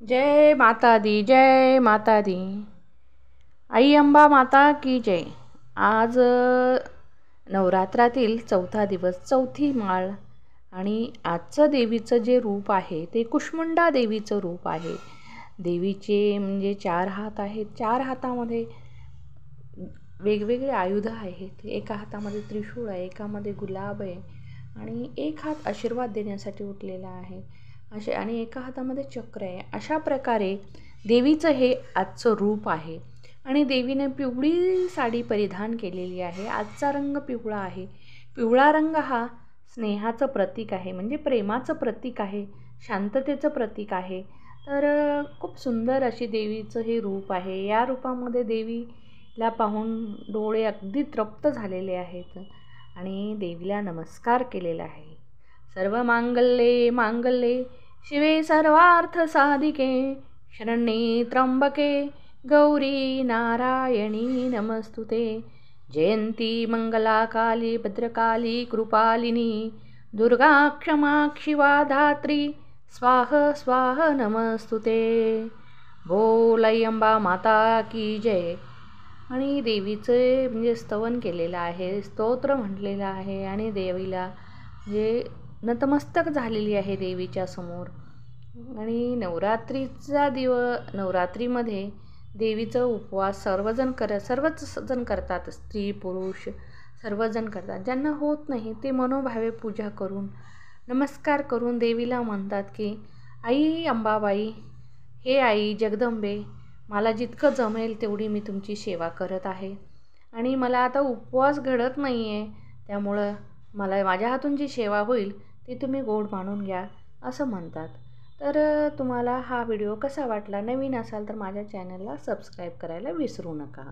जय माता दी, जय माता दी। आई अंबा माता की जय। आज नवरात्रातील चौथा दिवस, चौथी माळ आणि आजचं देवीचं जे रूप आहे ते कुष्मांडा देवीचं रूप आहे। देवीचे म्हणजे 4 हात आहेत। 4 हातामध्ये वेगवेगळे आयुध आहेत। एका हातामध्ये त्रिशूळ आहे, एकामध्ये गुलाब आहे आणि एक हात आशीर्वाद देण्यासाठी उठलेला आहे आणि एका हातामध्ये चक्र आहे। अशा प्रकारे देवीचं हे आजचं रूप आहे आणि देवीने पिवळी साडी परिधान केलेली आहे। आजचा रंग पिवळा आहे। पिवळा रंग हा स्नेहाचं प्रतीक आहे, म्हणजे प्रेमाचं प्रतीक आहे, शांततेचं प्रतीक आहे। तर खूप सुंदर अशी देवीचं हे रूप आहे। या रूपामध्ये देवीला पाहून डोळे अगदी तृप्त झालेले आहेत आणि देवीला नमस्कार केलेला आहे। सर्व मांगल्ये मांगल्ये शिवे सर्वार्थ साधिके शरण्ये त्र्यंबके गौरी नारायणी नमस्तुते। जयंती मंगला काली भद्रकाली कृपालिनी दुर्गा क्षमा शिवा धात्री स्वाहा स्वाहा नमस्तुते। बोल आई अंबा माता की जय। आणि देवीचे म्हणजे स्तवन केलेलं आहे, स्तोत्र म्हटलेलं आहे आणि देवीला म्हणजे नतमस्तक झालेली आहे देवीच्या समोर। आणि नवरात्रीमध्ये देवीचा उपवास सर्वच जण करतात, स्त्री पुरुष सर्वजण करतात। ज्यांना होत नाही ते मनोभावे पूजा करून नमस्कार करून देवीला म्हणतात की आई अंबाबाई, हे आई जगदंबे, मला जितकं जमेल तेवढी मी तुमची सेवा करत आहे आणि मला आता उपवास घडत नाही आहे, त्यामुळं मला माझ्या हातून जी सेवा होईल ती तुम्ही गोड मानून घ्या असं म्हणतात। तर तुम्हाला हा व्हिडिओ कसा वाटला? नवीन असाल तर माझ्या चॅनलला सबस्क्राईब करायला विसरू नका।